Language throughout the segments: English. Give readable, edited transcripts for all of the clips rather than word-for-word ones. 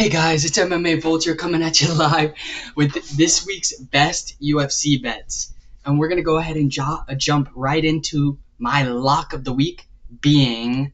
Hey guys, it's MMA Vulture coming at you live with this week's best UFC bets. And we're going to go ahead and jump right into my lock of the week being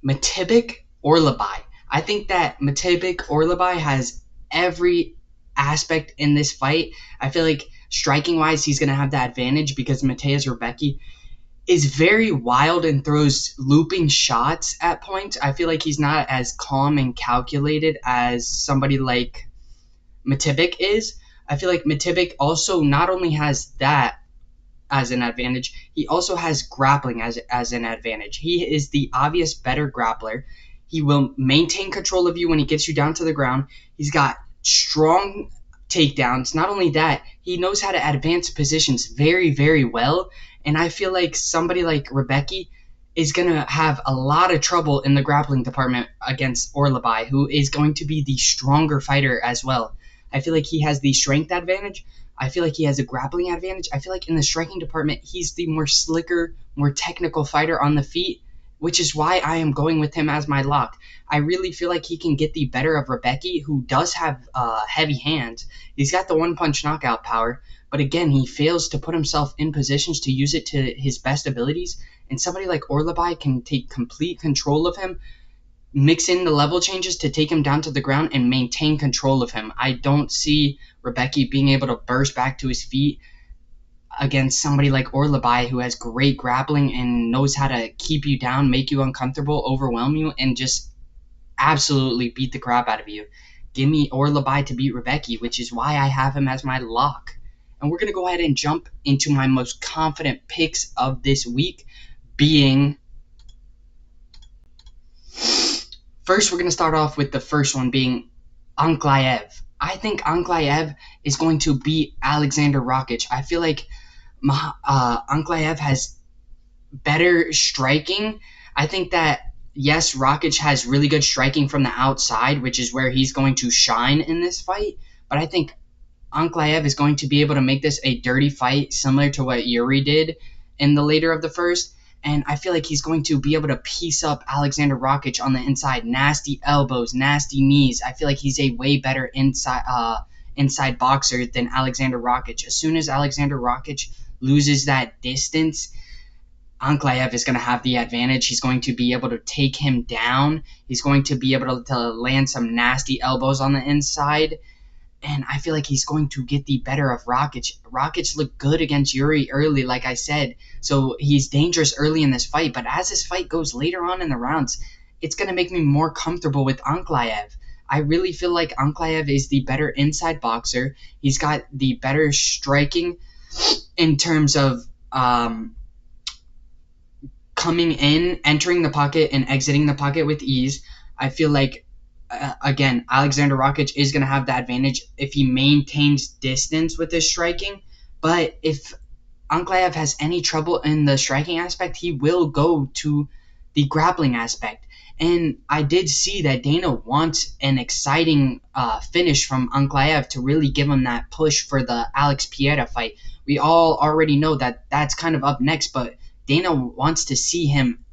Matibic Orlabai. I think that Matibic Orlabai has every aspect in this fight. I feel like striking-wise, he's going to have the advantage because Mateusz Rebecki is very wild and throws looping shots at points. I feel like he's not as calm and calculated as somebody like Matibic is. I feel like Matibic also not only has that as an advantage, he also has grappling as an advantage. He is the obvious better grappler. He will maintain control of you when he gets you down to the ground. He's got strong takedowns. Not only that, he knows how to advance positions very, very well. And I feel like somebody like Rebecki is going to have a lot of trouble in the grappling department against Orlabai, who is going to be the stronger fighter as well. I feel like he has the strength advantage. I feel like he has a grappling advantage. I feel like in the striking department, he's the more slicker, more technical fighter on the feet, which is why I am going with him as my lock. I really feel like he can get the better of Rebecki, who does have heavy hands. He's got the one-punch knockout power, but again, he fails to put himself in positions to use it to his best abilities, and somebody like Orlabai can take complete control of him, mix in the level changes to take him down to the ground and maintain control of him. I don't see Rebecki being able to burst back to his feet against somebody like Orlabai, who has great grappling and knows how to keep you down, make you uncomfortable, overwhelm you, and just absolutely beat the crap out of you. Give me Orlabai to beat Rebecki, which is why I have him as my lock. And we're going to go ahead and jump into my most confident picks of this week, being... First, we're going to start off with the first one being Ankalaev. I think Ankalaev is going to beat Alexander Rakic. I feel like Ankalaev has better striking. I think that, yes, Rakic has really good striking from the outside, which is where he's going to shine in this fight. But I think Ankalaev is going to be able to make this a dirty fight, similar to what Yuri did in the later of the first. And I feel like he's going to be able to piece up Alexander Rakic on the inside. Nasty elbows, nasty knees. I feel like he's a way better inside boxer than Alexander Rakic. As soon as Alexander Rakic loses that distance, Ankalaev is going to have the advantage. He's going to be able to take him down. He's going to be able to land some nasty elbows on the inside. And I feel like he's going to get the better of Rakic. Rakic looked good against Yuri early, like I said. So he's dangerous early in this fight. But as this fight goes later on in the rounds, it's going to make me more comfortable with Ankalaev. I really feel like Ankalaev is the better inside boxer. He's got the better striking in terms of coming in, entering the pocket, and exiting the pocket with ease. I feel like again, Alexander Rakic is going to have the advantage if he maintains distance with his striking. But if Ankalaev has any trouble in the striking aspect, he will go to the grappling aspect. And I did see that Dana wants an exciting finish from Ankalaev to really give him that push for the Alex Pereira fight. We all already know that that's kind of up next, but Dana wants to see him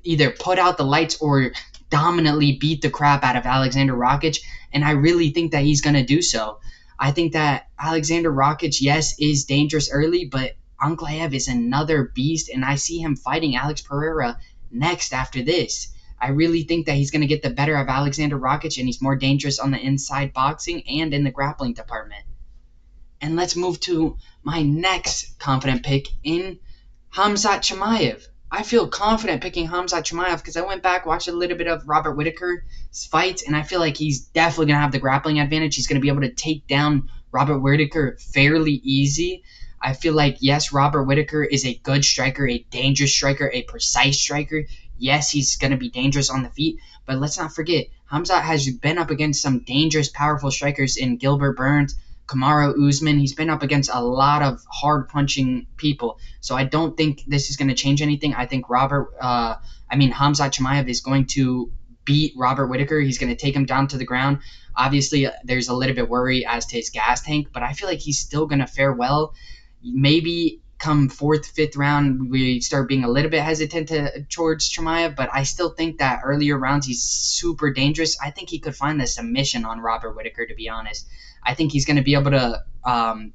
either put out the lights or dominantly beat the crap out of Alexander Rakic, and I really think that he's going to do so. I think that Alexander Rakic, yes, is dangerous early, but Ankalaev is another beast, and I see him fighting Alex Pereira next after this. I really think that he's going to get the better of Alexander Rakic, and he's more dangerous on the inside boxing and in the grappling department. And let's move to my next confident pick in Khamzat Chimaev. I feel confident picking Khamzat Chimaev because I went back, watched a little bit of Robert Whittaker's fights, and I feel like he's definitely going to have the grappling advantage. He's going to be able to take down Robert Whittaker fairly easy. I feel like, yes, Robert Whittaker is a good striker, a dangerous striker, a precise striker. Yes, he's going to be dangerous on the feet, but let's not forget, Khamzat has been up against some dangerous, powerful strikers in Gilbert Burns, Kamaru Usman. He's been up against a lot of hard-punching people, so I don't think this is going to change anything. I think Khamzat Chimaev is going to beat Robert Whittaker. He's going to take him down to the ground. Obviously, there's a little bit worry as to his gas tank, but I feel like he's still going to fare well. Maybe come fourth, fifth round, we start being a little bit hesitant towards Chimaev, but I still think that earlier rounds he's super dangerous. I think he could find the submission on Robert Whittaker, to be honest. I think he's going to be able to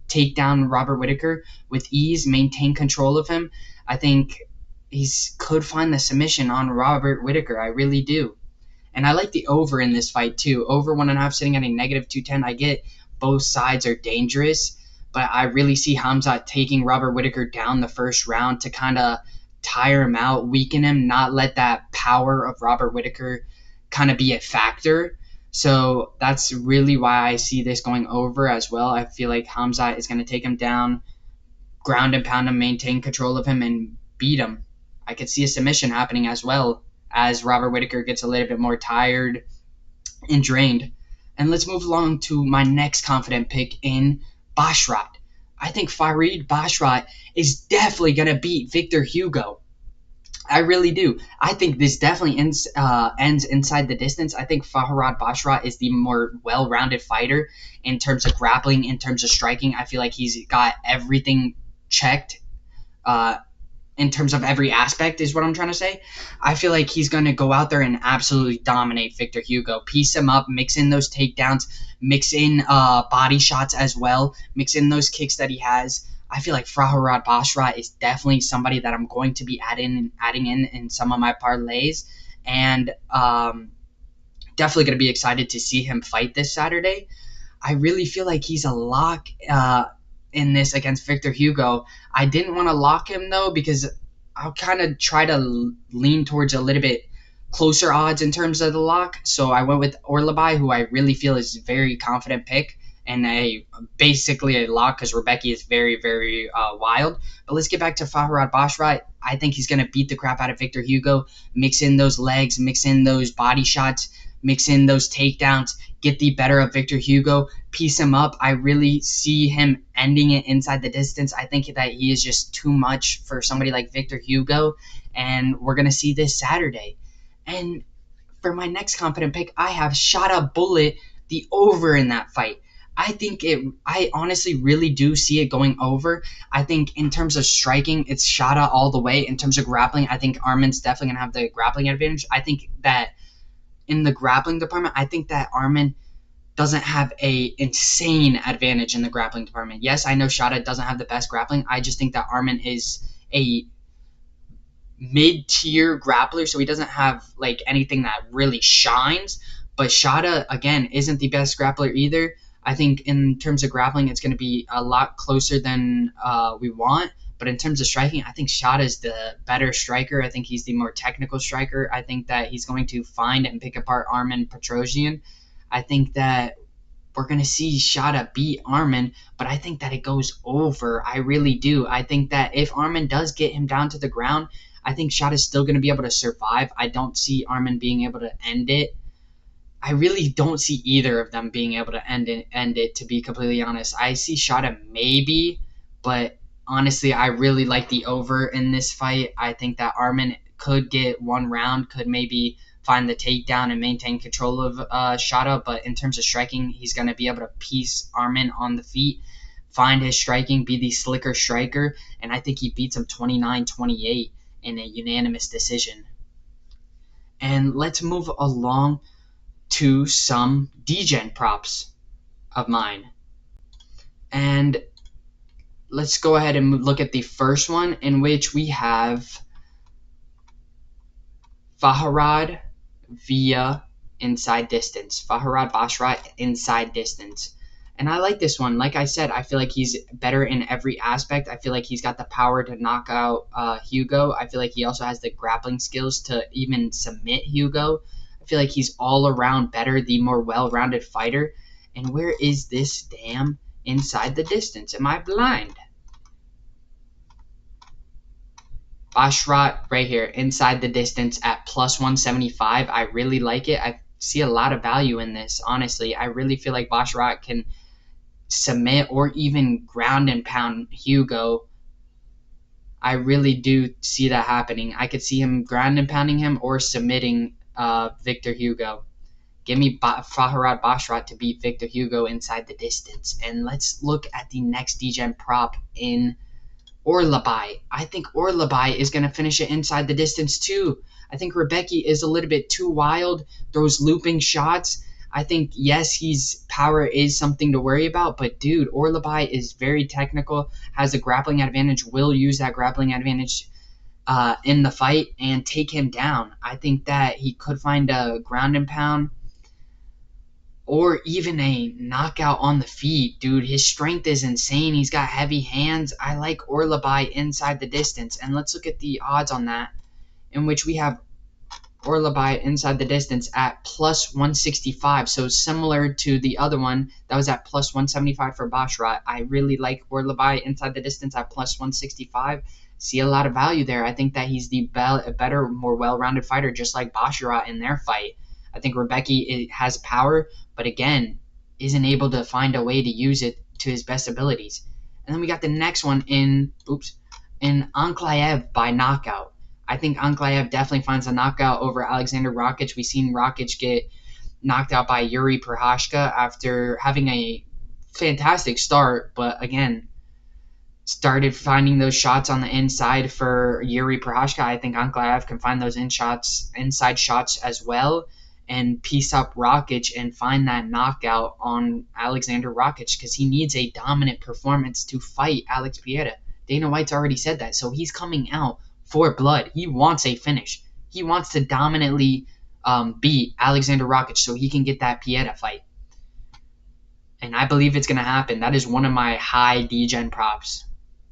take down Robert Whittaker with ease, maintain control of him. I think could find the submission on Robert Whittaker. I really do. And I like the over in this fight too. Over 1.5 sitting at a negative 210. I get both sides are dangerous, but I really see Hamzat taking Robert Whittaker down the first round to kind of tire him out, weaken him, not let that power of Robert Whittaker kind of be a factor. So that's really why I see this going over as well. I feel like Hamzat is going to take him down, ground and pound him, maintain control of him, and beat him. I could see a submission happening as well as Robert Whittaker gets a little bit more tired and drained. And let's move along to my next confident pick in Basharat. I think Farid Basharat is definitely going to beat Victor Hugo. I really do. I think this definitely ends inside the distance. I think Farid Basharat is the more well-rounded fighter in terms of grappling, in terms of striking. I feel like he's got everything checked in terms of every aspect is what I'm trying to say. I feel like he's going to go out there and absolutely dominate Victor Hugo. Piece him up, mix in those takedowns, mix in body shots as well, mix in those kicks that he has. I feel like Farid Basharat is definitely somebody that I'm going to be adding in some of my parlays. And definitely going to be excited to see him fight this Saturday. I really feel like he's a lock in this against Victor Hugo. I didn't want to lock him though because I'll kind of try to lean towards a little bit closer odds in terms of the lock. So I went with Orlabai, who I really feel is a very confident pick and basically a lock because Rebecca is very, very wild. But let's get back to Farid Basharat. I think he's going to beat the crap out of Victor Hugo, mix in those legs, mix in those body shots, mix in those takedowns, get the better of Victor Hugo, piece him up. I really see him ending it inside the distance. I think that he is just too much for somebody like Victor Hugo, and we're going to see this Saturday. And for my next confident pick, I have Shada Bullet, the over in that fight. I honestly really do see it going over. I think in terms of striking, it's Shada all the way. In terms of grappling, I think Armin's definitely going to have the grappling advantage. I think that in the grappling department, I think that Armin doesn't have a insane advantage in the grappling department. Yes, I know Shada doesn't have the best grappling. I just think that Armin is a mid-tier grappler, so he doesn't have like anything that really shines. But Shada, again, isn't the best grappler either. I think in terms of grappling, it's going to be a lot closer than we want. But in terms of striking, I think Shada is the better striker. I think he's the more technical striker. I think that he's going to find and pick apart Armin Petrosian. I think that we're going to see Shada beat Armin, but I think that it goes over. I really do. I think that if Armin does get him down to the ground, I think Shada's still going to be able to survive. I don't see Armin being able to end it. I really don't see either of them being able to end it, to be completely honest. I see Shada maybe, but honestly, I really like the over in this fight. I think that Armin could get one round, could maybe find the takedown and maintain control of Shada, but in terms of striking, he's going to be able to piece Armin on the feet, find his striking, be the slicker striker, and I think he beats him 29-28 in a unanimous decision. And let's move along to some Degen props of mine. And let's go ahead and look at the first one, in which we have Farid via inside distance. Farid Basharat inside distance. And I like this one. Like I said, I feel like he's better in every aspect. I feel like he's got the power to knock out Hugo. I feel like he also has the grappling skills to even submit Hugo. I feel like he's all around better, the more well-rounded fighter. And where is this damn inside the distance? Am I blind? Basharat right here, inside the distance at plus 175. I really like it. I see a lot of value in this, honestly. I really feel like Basharat can submit or even ground and pound Hugo. I really do see that happening. I could see him ground and pounding him or submitting Victor Hugo. Give me Farid Basharat to beat Victor Hugo inside the distance. And let's look at the next Degen prop in Orlabai. I think Orlabai is going to finish it inside the distance too. I think Rebecki is a little bit too wild, throws looping shots. I think, yes, his power is something to worry about, but dude, Orlabai is very technical, has a grappling advantage, will use that grappling advantage in the fight and take him down. I think that he could find a ground and pound or even a knockout on the feet. Dude, his strength is insane. He's got heavy hands. I like Orlabai inside the distance. And let's look at the odds on that, in which we have Orlabai inside the distance at plus 165. So similar to the other one that was at plus 175 for Basharat. I really like Orlabai inside the distance at plus 165. See a lot of value there. I think that he's the better, more well-rounded fighter, just like Basharat in their fight. I think Rebecki has power, but again, isn't able to find a way to use it to his best abilities. And then we got the next one in Ankalaev by knockout. I think Ankalaev definitely finds a knockout over Alexander Rakic. We've seen Rakic get knocked out by Yuri Prochazka after having a fantastic start, but again, started finding those shots on the inside for Yuri Prochazka. I think Ankalaev can find those inside shots as well and piece up Rakic and find that knockout on Alexander Rakic because he needs a dominant performance to fight Alex Pereira. Dana White's already said that, so he's coming out for blood. He wants a finish. He wants to dominantly beat Alexander Rakic so he can get that Pereira fight. And I believe it's going to happen. That is one of my high Degen props.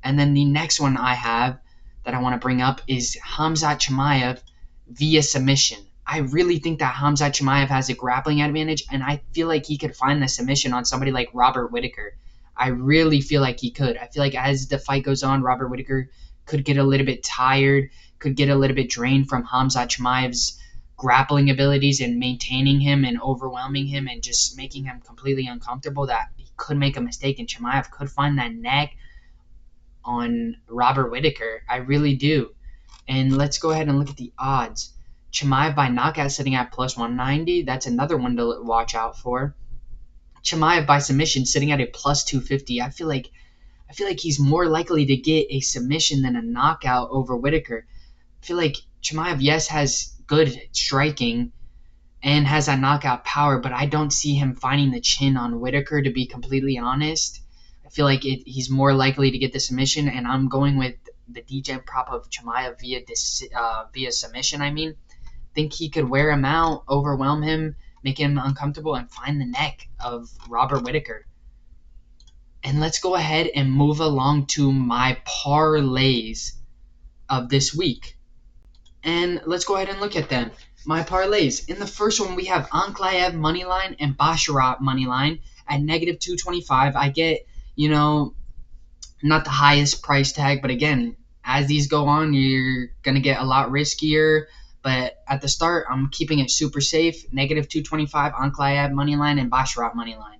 And then the next one I have that I want to bring up is Khamzat Chimaev via submission. I really think that Khamzat Chimaev has a grappling advantage, and I feel like he could find the submission on somebody like Robert Whittaker. I really feel like he could. I feel like as the fight goes on, Robert Whittaker could get a little bit tired, could get a little bit drained from Khamzat Chimaev's grappling abilities and maintaining him and overwhelming him and just making him completely uncomfortable, that he could make a mistake and Chimaev could find that neck on Robert Whittaker. I really do. And let's go ahead and look at the odds. Chimaev by knockout sitting at plus 190. That's another one to watch out for. Chimaev by submission sitting at a plus 250. I feel like he's more likely to get a submission than a knockout over Whittaker. I feel like Chimaev, yes, has good striking and has that knockout power, but I don't see him finding the chin on Whittaker, to be completely honest. I feel like he's more likely to get the submission, and I'm going with the Degen prop of Chimaev via submission. I think he could wear him out, overwhelm him, make him uncomfortable, and find the neck of Robert Whittaker. And let's go ahead and move along to my parlays of this week. And let's go ahead and look at them. My parlays. In the first one, we have Ankalaev moneyline and Basharat moneyline at negative 225. I get, not the highest price tag, but again, as these go on, you're going to get a lot riskier. But at the start, I'm keeping it super safe. Negative 225, Ankalaev moneyline and Basharat moneyline.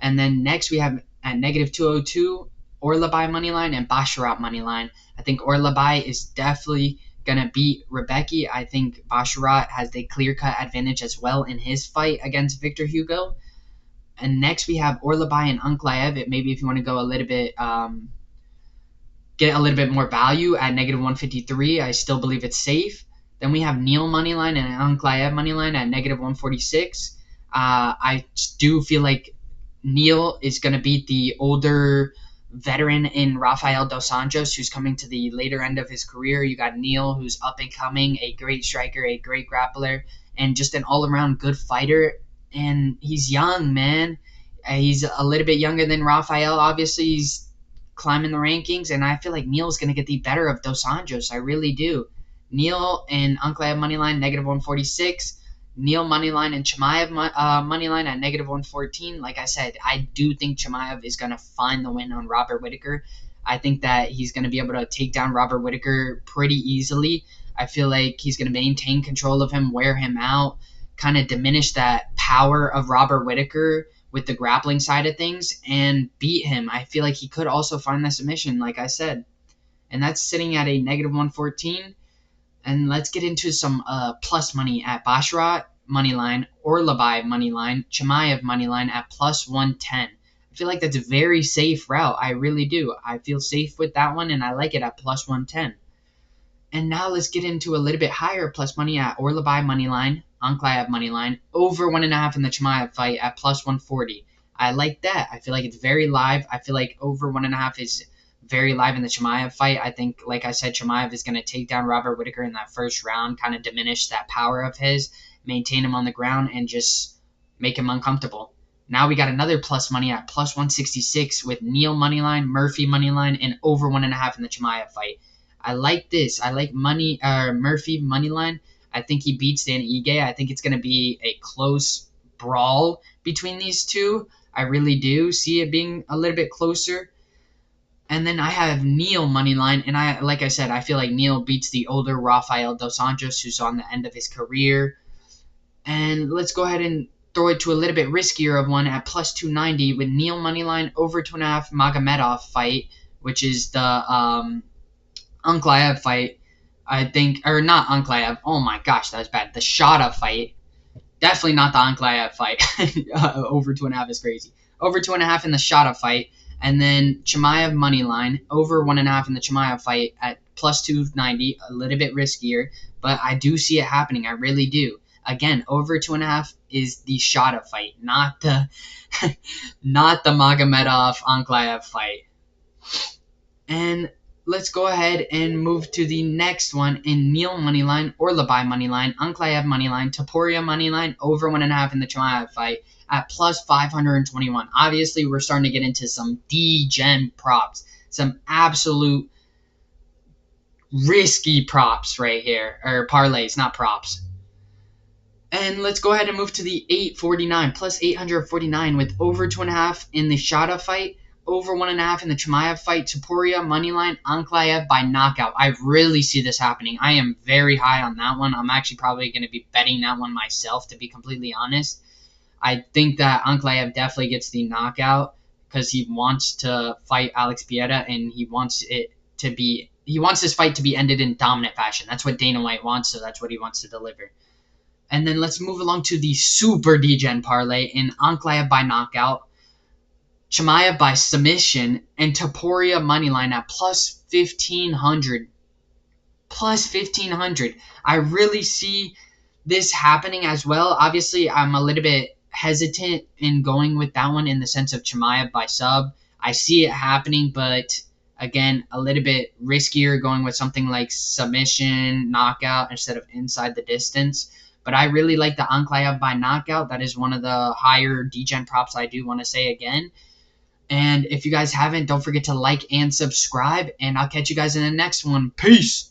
And then next we have at negative 202, Orlabai moneyline and Basharat moneyline. I think Orlabai is definitely going to beat Rebecki. I think Basharat has the clear-cut advantage as well in his fight against Victor Hugo. And next we have Orlabai and Ankalaev. Maybe if you want to go a little bit, get a little bit more value at negative 153, I still believe it's safe. Then we have Neal moneyline and Ankalaev moneyline at negative 146. I do feel like Neal is going to beat the older veteran in Rafael Dos Anjos, who's coming to the later end of his career. You got Neal, who's up and coming, a great striker, a great grappler, and just an all-around good fighter. And he's young, man. He's a little bit younger than Rafael. Obviously, he's climbing the rankings, and I feel like Neal's going to get the better of Dos Anjos. I really do. Neal and Ankalaev moneyline, negative 146. Neal moneyline and Chimaev moneyline at negative 114. Like I said, I do think Chimaev is going to find the win on Robert Whittaker. I think that he's going to be able to take down Robert Whittaker pretty easily. I feel like he's going to maintain control of him, wear him out, kind of diminish that power of Robert Whittaker with the grappling side of things, and beat him. I feel like he could also find the submission, like I said. And that's sitting at a negative 114. And let's get into some plus money at Basharat moneyline, Orlabai moneyline, Chimaev moneyline at plus 110. I feel like that's a very safe route. I really do. I feel safe with that one, and I like it at plus 110. And now let's get into a little bit higher plus money at Orlabai moneyline, Anklaev moneyline, over 1.5 in the Chimaev fight at plus 140. I like that. I feel like it's very live. I feel like over 1.5 is very live in the Chimaev fight. I think, like I said, Chimaev is going to take down Robert Whittaker in that first round, kind of diminish that power of his, maintain him on the ground, and just make him uncomfortable. Now we got another plus money at plus 166 with Neal moneyline, Murphy moneyline, and over 1.5 in the Chimaev fight. I like this. I like Murphy moneyline. I think he beats Dan Ige. I think it's going to be a close brawl between these two. I really do see it being a little bit closer. And then I have Neal moneyline, and like I said, I feel like Neal beats the older Rafael Dos Anjos, who's on the end of his career. And let's go ahead and throw it to a little bit riskier of one at plus 290 with Neal moneyline over 2.5 Magomedov fight, which is the Anklaev fight, I think, or not Anklaev. Oh my gosh, that was bad. The Shada fight. Definitely not the Anklaev fight. Over 2.5 is crazy. Over 2.5 in the Shada fight. And then Chimaev moneyline, over 1.5 in the Chimaev fight at plus 290. A little bit riskier, but I do see it happening. I really do. Again, over 2.5 is the Shada fight, not the not the Magomedov Anklaev fight. And let's go ahead and move to the next one in Neal moneyline, Orlabai moneyline, Anklaev moneyline, Topuria moneyline, over 1.5 in the Chimaev fight at plus 521. Obviously, we're starting to get into some Degen props, some absolute risky props right here, or parlays, not props. And let's go ahead and move to the 849, plus 849 with over 2.5 in the Shada fight, over 1.5 in the Chimaev fight, Topuria moneyline, Anklaev by knockout. I really see this happening. I am very high on that one. I'm actually probably going to be betting that one myself, to be completely honest. I think that Anklaev definitely gets the knockout because he wants to fight Alex Pieta, and he wants this fight to be ended in dominant fashion. That's what Dana White wants, so that's what he wants to deliver. And then let's move along to the super Degen parlay in Anklaev by knockout, Chimaev by submission, and Topuria moneyline at plus 1,500. Plus 1,500. I really see this happening as well. Obviously, I'm a little bit hesitant in going with that one in the sense of Chimaev by sub. I see it happening, but again, a little bit riskier going with something like submission, knockout instead of inside the distance. But I really like the Anklaev by knockout. That is one of the higher Degen props I do want to say again. And if you guys haven't, don't forget to like and subscribe. And I'll catch you guys in the next one. Peace!